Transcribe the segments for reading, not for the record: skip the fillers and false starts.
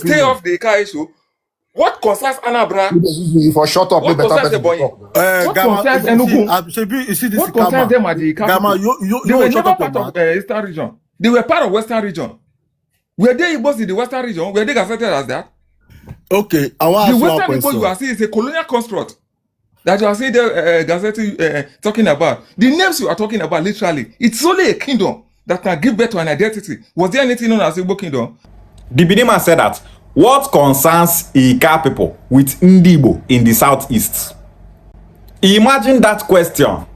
to stay off the car issue. What concerns Anambra? For shut up, what concerns the boy? What concerns Enugu? What concerns them at the capital? They were never part of the Eastern region. They were part of Western region. Were they Igbos in the Western region? Were they gazetted as that? Okay, I want the Western people you are seeing is a colonial construct that you are seeing the gazetting talking about. The names you are talking about, literally, it's only a kingdom that can give birth to an identity. Was there anything known as Igbo kingdom? The Benin man said that what concerns Ika people with Ndigbo in the southeast? Imagine that question.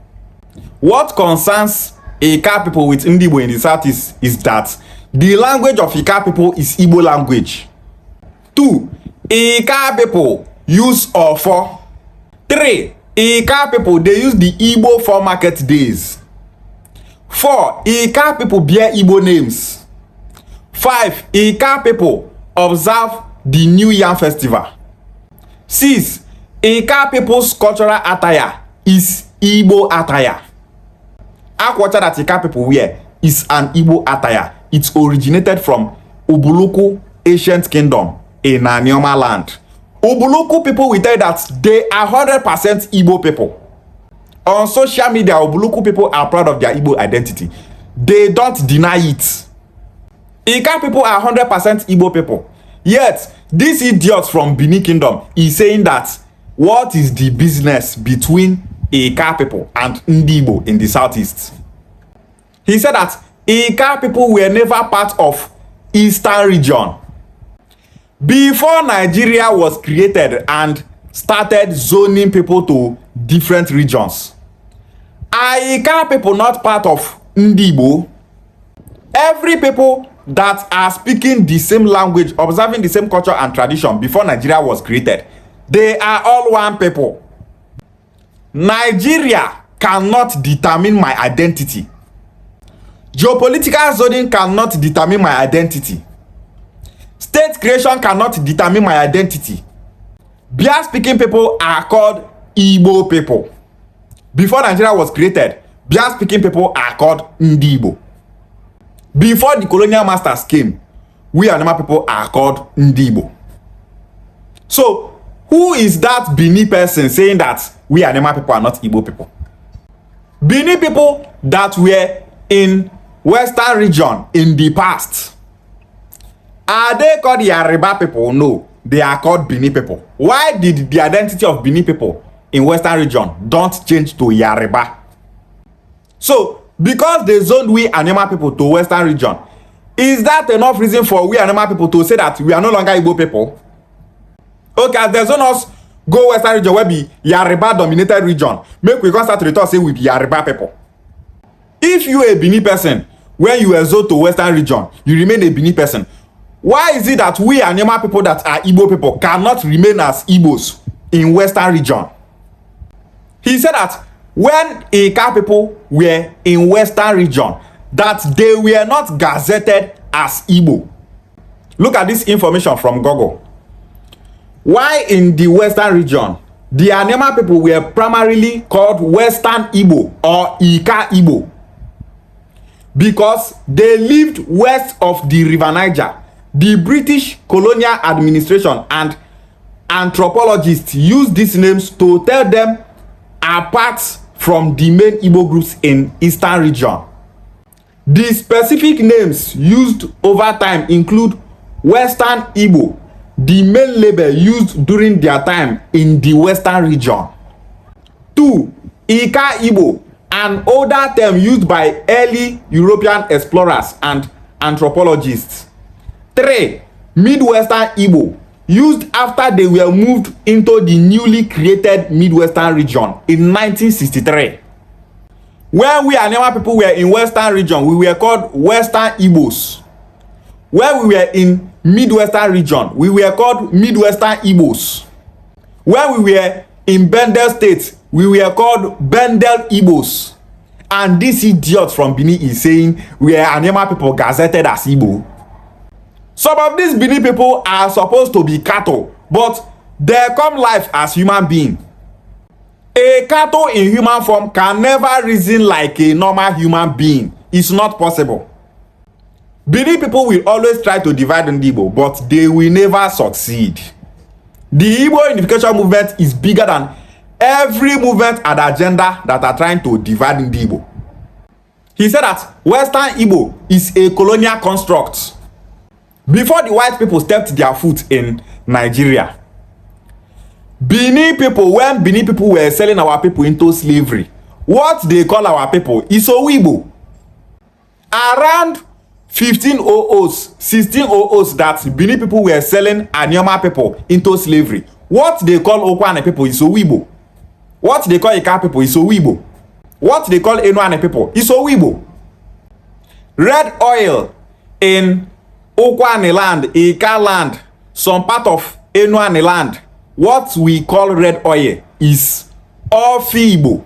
What concerns Ika people with Ndigbo in the southeast is that the language of Ika people is Igbo language. 2. Ika people use Ofo. 3. Ika people they use the Igbo for market days. 4. Ika people bear Igbo names. 5. Ika people observe the New Yam festival. 6. Ika people's cultural attire is Igbo attire. Aquacha that Ika people wear is an Igbo attire. It originated from Ubuluku ancient kingdom in Anioma land. Ubuluku people will tell you that they are 100% Igbo people. On social media, Ubuluku people are proud of their Igbo identity. They don't deny it. Ika people are 100% Igbo people. Yet, this idiot from Benin Kingdom is saying that what is the business between Ika people and Ndigbo in the southeast? He said that Ika people were never part of Eastern region. Before Nigeria was created and started zoning people to different regions, are Ika people not part of Ndigbo? Every people that are speaking the same language, observing the same culture and tradition before Nigeria was created, they are all one people. Nigeria cannot determine my identity. Geopolitical zoning cannot determine my identity. State creation cannot determine my identity. Bia speaking people are called Igbo people. Before Nigeria was created, Bia speaking people are called Ndigbo. Before the colonial masters came, we Anioma people are called Ndigbo. So, who is that Bini person saying that we Anioma people are not Igbo people? Bini people that were in Western region in the past, are they called Yoruba people? No, they are called Bini people. Why did the identity of Bini people in Western region don't change to Yoruba? So, because they zoned we Anioma people to Western region, is that enough reason for we Anioma people to say that we are no longer Igbo people? Okay, as they zone us go Western region where be Yoruba dominated region, make we come start to return say we be Yoruba people. If you a Bini person, when you are zoned to Western region, you remain a Bini person. Why is it that we Anioma people that are Igbo people cannot remain as Igbos in Western region? He said that when Ika people were in Western region, that they were not gazetted as Igbo. Look at this information from Google. Why in the Western region, the Anioma people were primarily called Western Igbo or Ika Igbo? Because they lived west of the River Niger. The British colonial administration and anthropologists used these names to tell them apart from the main Igbo groups in Eastern region. The specific names used over time include Western Igbo, the main label used during their time in the Western region. 2. Ika Igbo, an older term used by early European explorers and anthropologists. 3. Midwestern Igbo, used after they were moved into the newly created Midwestern region in 1963. When we Anioma people were in Western region, we were called Western Igbos. When we were in Midwestern region, we were called Midwestern Igbos. When we were in Bendel State, we were called Bendel Igbos. And this idiot from Bini is saying we are Anioma people gazetted as Igbo. Some of these Bini people are supposed to be cattle, but they come life as human being. A cattle in human form can never reason like a normal human being. It's not possible. Bini people will always try to divide Ndigbo, but they will never succeed. The Igbo unification movement is bigger than every movement and agenda that are trying to divide Ndigbo. He said that Western Igbo is a colonial construct. Before the white people stepped their foot in Nigeria, Bini people, when Bini people were selling our people into slavery, what they call our people is Igbo. Around 1500s, 1600s, that Bini people were selling Anioma people into slavery. What they call Okwane people is Igbo. What they call Ika people is Igbo. What they call Enuane people is Igbo. Red oil in Okwane land, Ika land, some part of Enuane land, what we call red oil is Igbo.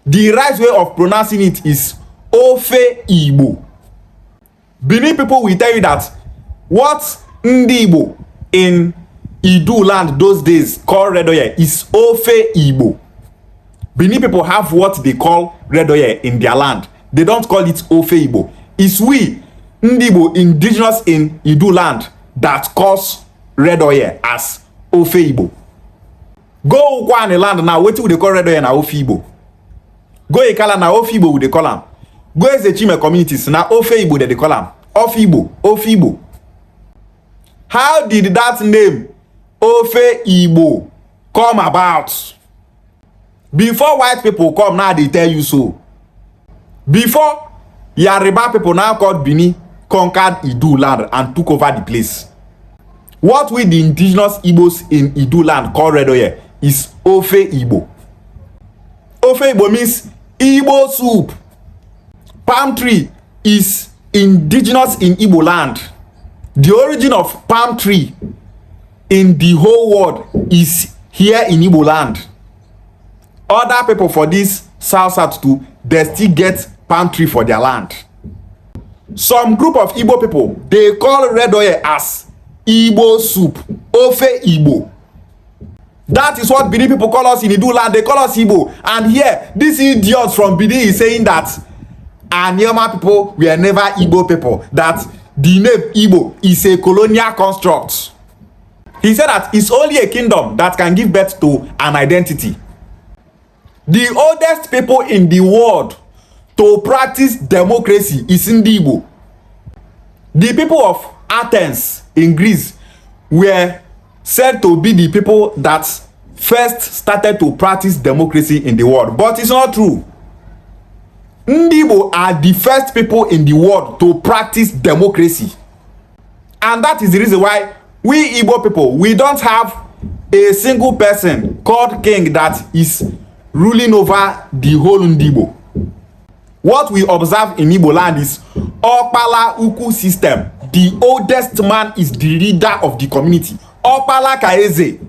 The right way of pronouncing it is Ofe Igbo. Bini people will tell you that what Ndigbo in Idu land those days called red oil is Ofe Igbo. Bini people have what they call red oil in their land. They don't call it Ofe Igbo. It's we Ndigbo indigenous in Idu land that calls red oil as Ofe Igbo. Go Ukwane land now, what do they call red oil na Ofe Igbo? Go Ikala na Ofe Igbo they call am. Go Ezechime communities na Ofe Igbo they call am. Ofe Igbo, Ofe Igbo. How did that name Ofe Igbo come about? Before white people come, now they tell you so. Before Yoruba people, now called Bini, conquered Idu land and took over the place. What we the indigenous Igbos in Idu land call red oil is Ofe Igbo. Ofe Igbo means Igbo soup. Palm tree is indigenous in Igbo land. The origin of palm tree in the whole world is here in Igbo land. Other people for this south too, they still get palm tree for their land. Some group of Igbo people, they call red oil as Igbo soup, Ofe Igbo. That is what Bini people call us in Idu land. They call us Igbo. And here, this idiot from Bini is saying that Anioma people were never Igbo people. That the name Igbo is a colonial construct. He said that it's only a kingdom that can give birth to an identity. The oldest people in the world to practice democracy is Ndigbo. The people of Athens in Greece were said to be the people that first started to practice democracy in the world. But it's not true. Ndigbo are the first people in the world to practice democracy. And that is the reason why we Igbo people, we don't have a single person called king that is ruling over the whole Ndigbo. What we observe in Igbo land is Okpala Uku system. The oldest man is the leader of the community. Okpala Kaeze.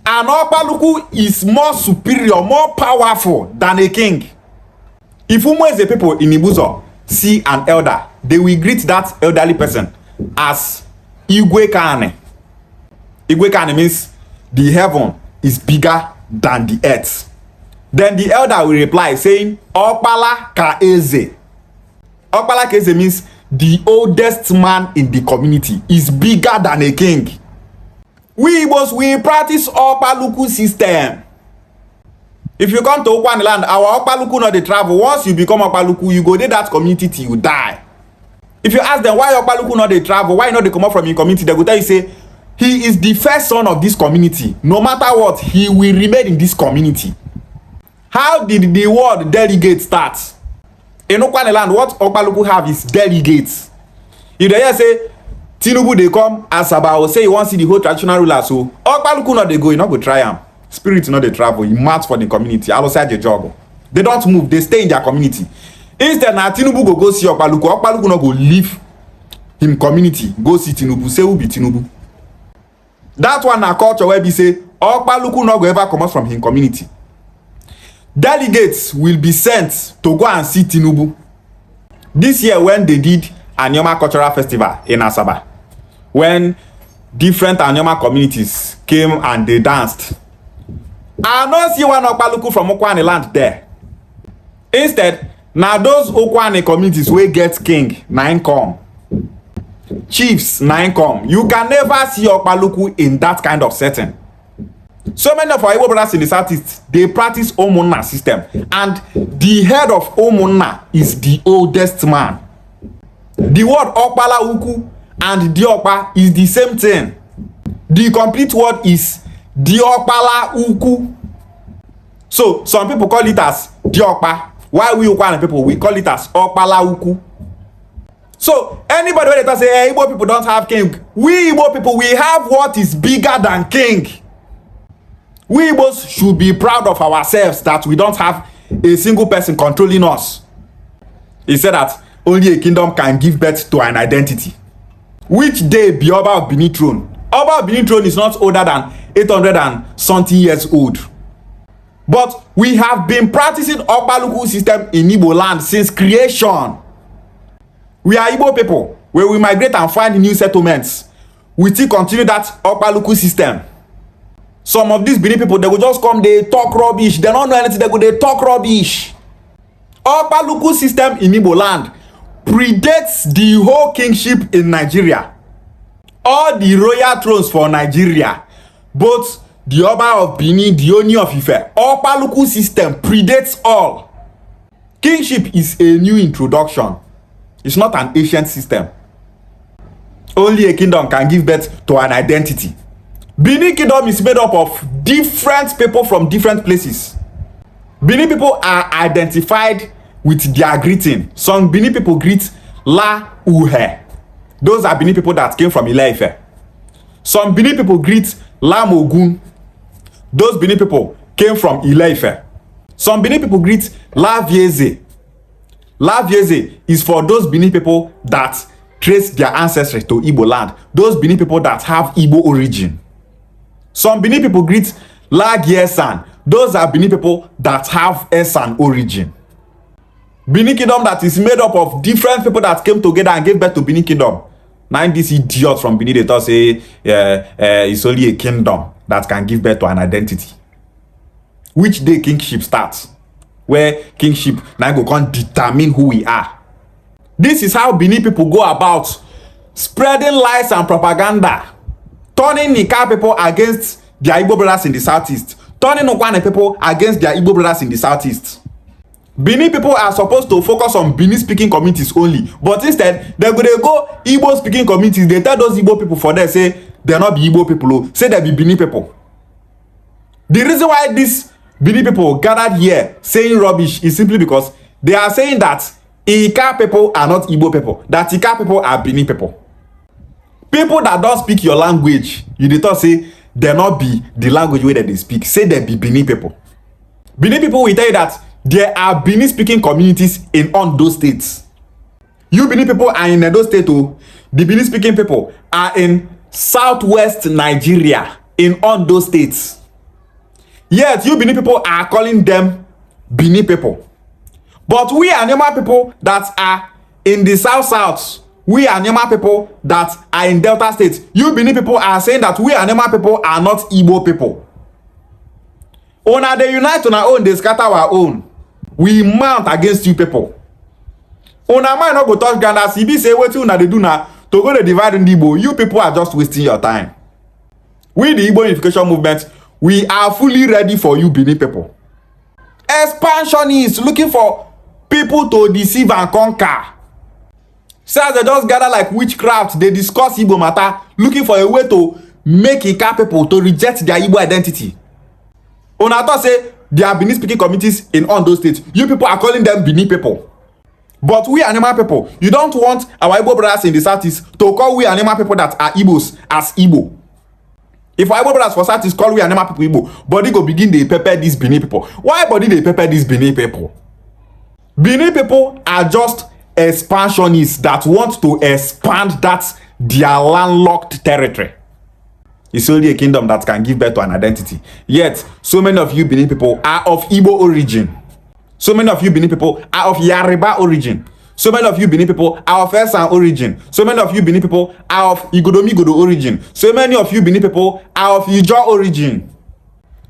And Okpaluku is more superior, more powerful than a king. If Umweze people in Ibuzo see an elder, they will greet that elderly person as Igwe Kane. Igwe Kane means the heaven is bigger than the earth. Then the elder will reply saying, Okpala Kaeze. Okpala Kaeze means the oldest man in the community is bigger than a king. We Igbos, we practice Okpaluku system. If you come to Okwane land, our Okpaluku not dey travel. Once you become Okpaluku, you go dey that community till you die. If you ask them why Okpaluku not dey travel, why not they come up from your community, they go tell you say, he is the first son of this community. No matter what, he will remain in this community. How did the word delegate start? In Okwane land, what Okpaluku have is delegates. If they hear say, Tinubu they come as about say you want to see the whole traditional ruler, so Okpaluku not they go, you not go try am. Spirit not they travel, you march for the community, outside the job. They don't move, they stay in their community. Instead, now Tinubu go see Okpaluku. Okpaluku not go leave him community, go see Tinubu, say who be Tinubu. That one na culture where we say Okpaluku not go ever come out from him community. Delegates will be sent to go and see Tinubu. This year when they did Anioma Cultural Festival in Asaba, when different Anioma communities came and they danced, I don't see one Okpaluku from Okwane land there. Instead, Now those Okwane communities wey get king na income, chiefs na income. You can never see Okpaluku in that kind of setting. So many of our Igbo brothers in the southeast, they practice Omunna system, and the head of Omunna is the oldest man. The word Okpala Uku and Diokpa is the same thing. The complete word is Diokpala Uku. So some people call it as Diokpa. Why we Okpala people, we call it as Okpala Uku. So anybody when they say, hey, Igbo people don't have king, we Igbo people, we have what is bigger than king. We Igbos should be proud of ourselves that we don't have a single person controlling us. He said that only a kingdom can give birth to an identity. Which day be Oba of Benin throne? Oba of Benin throne is not older than 800 and something years old. But we have been practicing Okpaluku system in Igbo land since creation. We are Igbo people. When we migrate and find new settlements, we still continue that Okpaluku system. Some of these Bini people, they will just come, they talk rubbish. They don't know anything, they talk rubbish. Okpaluku system in Igbo land predates the whole kingship in Nigeria. All the royal thrones for Nigeria, both the Oba of Bini, the Oni of Ife, Okpaluku system predates all. Kingship is a new introduction. It's not an ancient system. Only a kingdom can give birth to an identity. Benin Kingdom is made up of different people from different places. Benin people are identified with their greeting. Some Benin people greet La Uhe. Those are Benin people that came from Ile-Ife. Some Benin people greet La Mogun. Those Benin people came from Ile-Ife. Some Benin people greet La Vieze. La Vieze is for those Benin people that trace their ancestry to Igbo land. Those Benin people that have Igbo origin. Some Benin people greet La Giesan. Those are Benin people that have Esan origin. Benin Kingdom that is made up of different people that came together and gave birth to Benin Kingdom. Now this idiot from Benin, they thought say it's only a kingdom that can give birth to an identity. Which day kingship starts? Where kingship now go can determine who we are. This is how Benin people go about spreading lies and propaganda. Turning Nika people against their Igbo brothers in the southeast. Turning Okwane people against their Igbo brothers in the southeast. Benin people are supposed to focus on Bini speaking communities only. But instead, they're going to go Igbo speaking communities. They tell those Igbo people for them, say, they're not be Igbo people, say they be Bini people. The reason why these Bini people gathered here saying rubbish is simply because they are saying that Ika people are not Igbo people. That Ika people are Bini people. People that don't speak your language, you dey talk say they not be the language way that they speak. Say they be Benin people. Benin people will tell you that there are Benin speaking communities in Ondo states. You Benin people are in Edo state too. The Benin speaking people are in southwest Nigeria in Ondo states. Yet you Benin people are calling them Benin people. But we Anioma people that are in the south, we Anioma people that are in Delta State, you Benin people are saying that we Anioma people are not Igbo people. Una they unite on our own, they scatter our own. We mount against you people. Una might not go touch ground as if say what una they do now to go to divide Ndigbo. You people are just wasting your time. We the Igbo unification movement, we are fully ready for you Benin people. Expansion is looking for people to deceive and conquer. So as they just gather like witchcraft, they discuss Igbo matter, looking for a way to make Ika people to reject their Igbo identity. Una thought say there are Benin speaking communities in Ondo State. You people are calling them Benin people. But we Anima people, you don't want our Igbo brothers in the southeast to call we Anima people that are Igbos as Igbo. If our Igbo brothers for southeast call we Anima people Igbo, body go begin they pepper these Benin people. Why body they pepper these Benin people? Benin people are just expansionists that want to expand that their landlocked territory. It's only a kingdom that can give birth to an identity. Yet, so many of you Benin people are of Igbo origin. So many of you Benin people are of Yoruba origin. So many of you Benin people are of Esan origin. So many of you Benin people are of Igodomigodo origin. So many of you Benin people are of Ijo origin.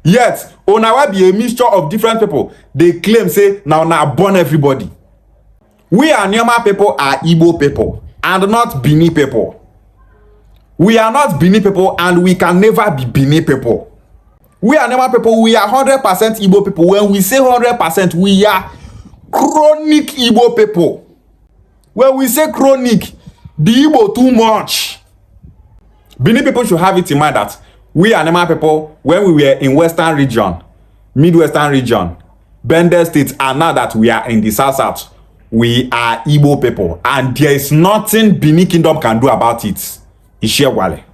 Yet, Onawa be a mixture of different people. They claim say now born everybody. We Anioma people are Igbo people and not Bini people. We are not Bini people and we can never be Bini people. We Anioma people, we are 100% Igbo people. When we say 100%, we are chronic Igbo people. When we say chronic, the Igbo too much. Bini people should have it in mind that we Anioma people, when we were in Western region, Midwestern region, Bendel State, and now that we are in the South, we are Igbo people. And there is nothing Benin Kingdom can do about it. Ishiewale.